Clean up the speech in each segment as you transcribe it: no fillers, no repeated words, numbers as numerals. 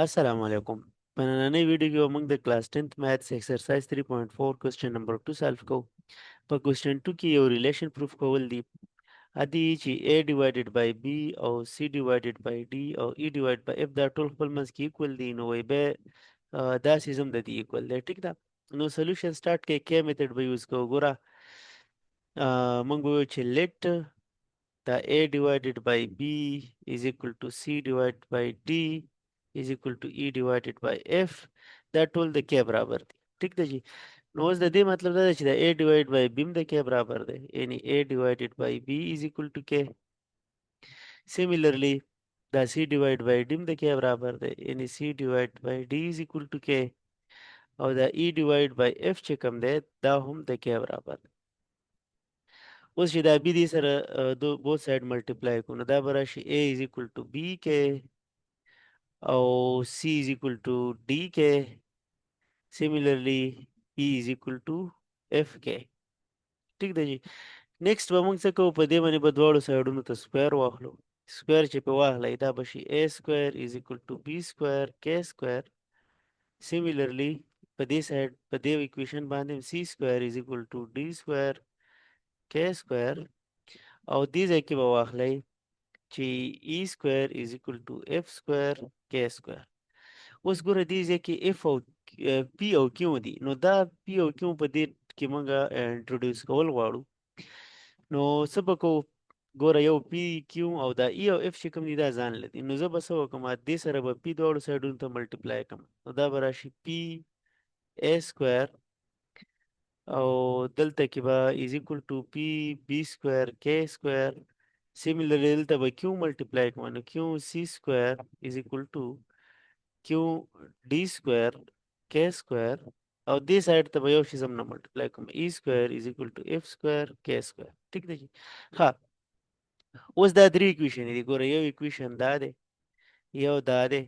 السلام علیکم. په نننۍ ویډیو کې به موږ د کلاس 10th میتھس ایکسرسایز 3.4 کوېسچن نمبر 2 سالو کوو. په کوېسچن 2 کې یو ریلیشن پروف کول دي. ادي چې a ډیوایډډ بای b او c ډیوایډډ بای d او e ډیوایډ بای f دا ټول خپل منځ کې ایکول دي، نو وایي به دا سیزم د دې ایکول دی. ټیک ده. نو سولوشن سٹارټ کې کې میتھډ به یوز کوو. ګوره موږ به وایو چې لیټ the a divided by b is equal to c divided by d is equal to e divided by f. دا ټول د k برابر دي. ټیک ده جی. نو اوس د دې مطلب دا دی چې د a divided by b هم د k برابر دی، یعنی a divided by b is equal to k. Similarly دا c divided by d هم د k برابر دی، یعنی c divided by d is equal to k. او دا e divided by f چې کوم دی دا هم د k برابر دی. اوس چې دا b دې سره both side multiply کړو، نو دا به راشي a is equal to b k او c is equal to d k. Similarly e is equal to f k. ټیک ده جی. نیکسٹ به موږ څه کوو، په دې باندې به دواړو سایډونو ته سکویر واخلو. سکویر چې په واخلئ دا به شي a square is equal to b square k square. Similarly په دې سایډ په دې equation باندې c square is equal to d square k square. او دې ځای کې به واخلئ چې e square is equal to f square k square. اوس ګوره دې ځای کې f او p او q دي، نو دا p او q په دې کې موږ انټروډیوس کول غواړو. نو څه به کوو، ګوره یو p q او دا e او f چې کوم دي دا ځان لدي، نو زه به څه وکړم، دې سره به p دواړو سایډونو ته ملټیپلای کړم، نو دا به راشي p a square او دلته کې به is equal to p b square k square. Similarly دلته به q ملټیپلای کوم، نو q c square is equal to q d square k square. او دې سایډ ته به یو شي زم نه ملټیپلای کوم، e square is equal to f square k square. ټیک دی. ها اوس دا درې اکویشن دي. ګوره یو اکویشن دا دی، یو دا دی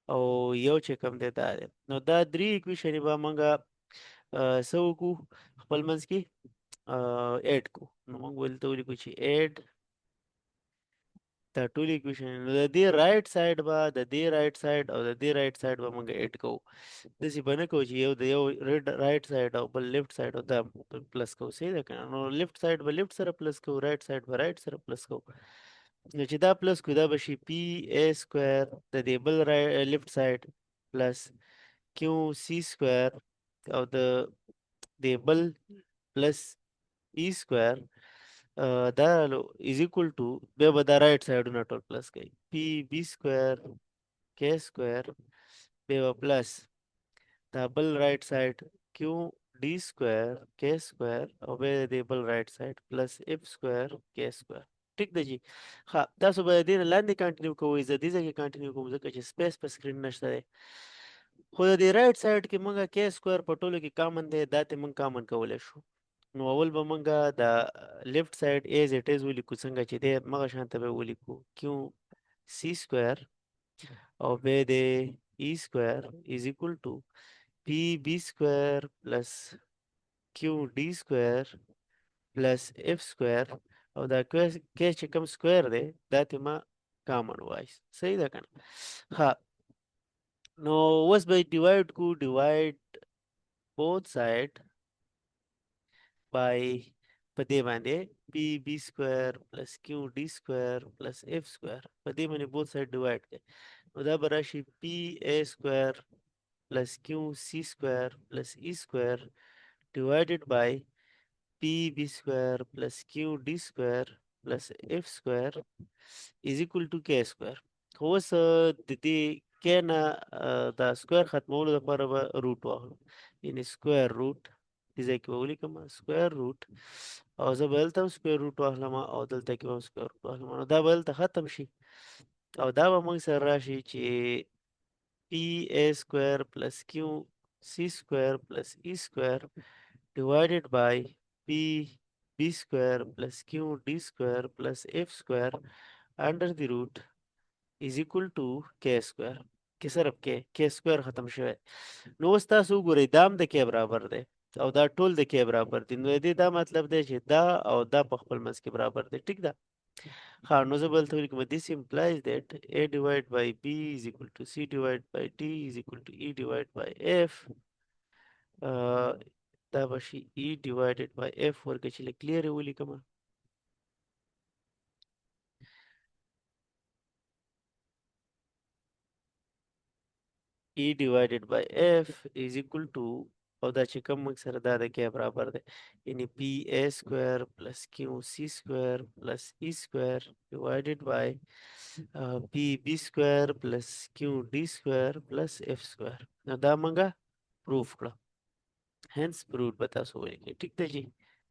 او یو چې کوم دی دا دی. نو دا درې اکویشن به موږ څه وکړو، خپل منځ کې ایډ کو. نو موږ ولته ولیکو چې ایډ دا ټول اکویشن، نو د دې رائټ سایډ به د دې رائټ سایډ او د دې رائټ سایډ به موږ ایډ کوو. داسې به نه کوو چې یو د یو رائټ سایډ او بل لیفټ سایډ او دا پلس کوو. صحیح ده که نه؟ نو لیفټ سایډ به لیفټ سره پلس کوو، رائټ سایډ به رائټ سره پلس کوو. نو چې دا پلس کوو دا به شي پی ا سکویر د دې بل لیفټ سایډ پلس کیو سی سکویر او د دې بل پلس ای سکویر. دا از اکول ټو بیا به دا رائټ سایډونه ټول پلس کوي، پی بی سکویر کے سکویر بیا به پلس دا بل رائټ سایډ کیو ډی سکویر کے سکویر او بیا د بل رائټ سایډ پلس اف سکویر کے سکویر. ټیک ده جی. ها تاسو به دې نه لاندې کنټینیو کوئ، زه دې ځای کې کنټینیو کوم ځکه چې سپیس په سکرین نشته دی. خو د دې رائټ سایډ کې موږ کے سکویر په ټولو کې کامن دی، دا ته موږ کامن کولی شو. نو اول به موږ د لیفټ سایډ ایز اټ از ولیکو، څنګه چې دی مغه شانته به ولیکو کیو سی سکویر او بیا د ای سکویر از اکول ټو پی بی سکویر پلس کیو ډی سکویر پلس اف سکویر. او دا کې چې کوم سکویر دی دا ته ما کامن وایس. صحیح ده که نه؟ ها نو اوس به ډیوایډ کو، ډیوایډ both side by په دې باندې پی بی سکویر پلس کیو ډی سکویر پلس اف سکویر، په دې باندې both side ډیوایډ کړئ. نو دا به راشي پی ا سکویر پلس کیو سی سکویر پلس ای سکویر ډیوایډډ بای پی بی سکویر پلس کیو ډی سکویر پلس اف سکویر از اکول ټو کی سکویر. خو اوس د دې کې نه دا سکویر ختمولو لپاره به روټ واخلو، یعنی سکویر روټ دې ځای کې به ولیکم سکویر روټ، او زه به دلته هم سکویر روټ واخلم او دلته کې به هم سکویر روټ واخلم. نو دا به دلته ختم شي او دا به موږ سره راشي چې پی ا سکویر پلس کیو سی سکویر پلس ای سکویر divided by p b square plus q d square plus f square under the root is equal to k square. کې صرف k square ختم شوی. نو اوس تاسو وګورئ دا هم د k برابر دی او دا ټول د k برابر دي، نو دې دا مطلب دی چې دا او دا په خپل منځ کې برابر دی. ټیک ده. हाँ نو زه بل ته ولیکم this implies that a divided by b is equal to c divided by d is equal to e divided by f دا به شي e divided by f ورکه چې لږ کلیر ولیکم e divided by f is equal to او دا چې کوم موږ سره دا د کې برابر دی یعنی پی a square plus q c square plus e square divided by پی b square plus q d square plus f square نو دا موږ پروف کړه hence proved به تاسو ولیکئ ټیک دی جی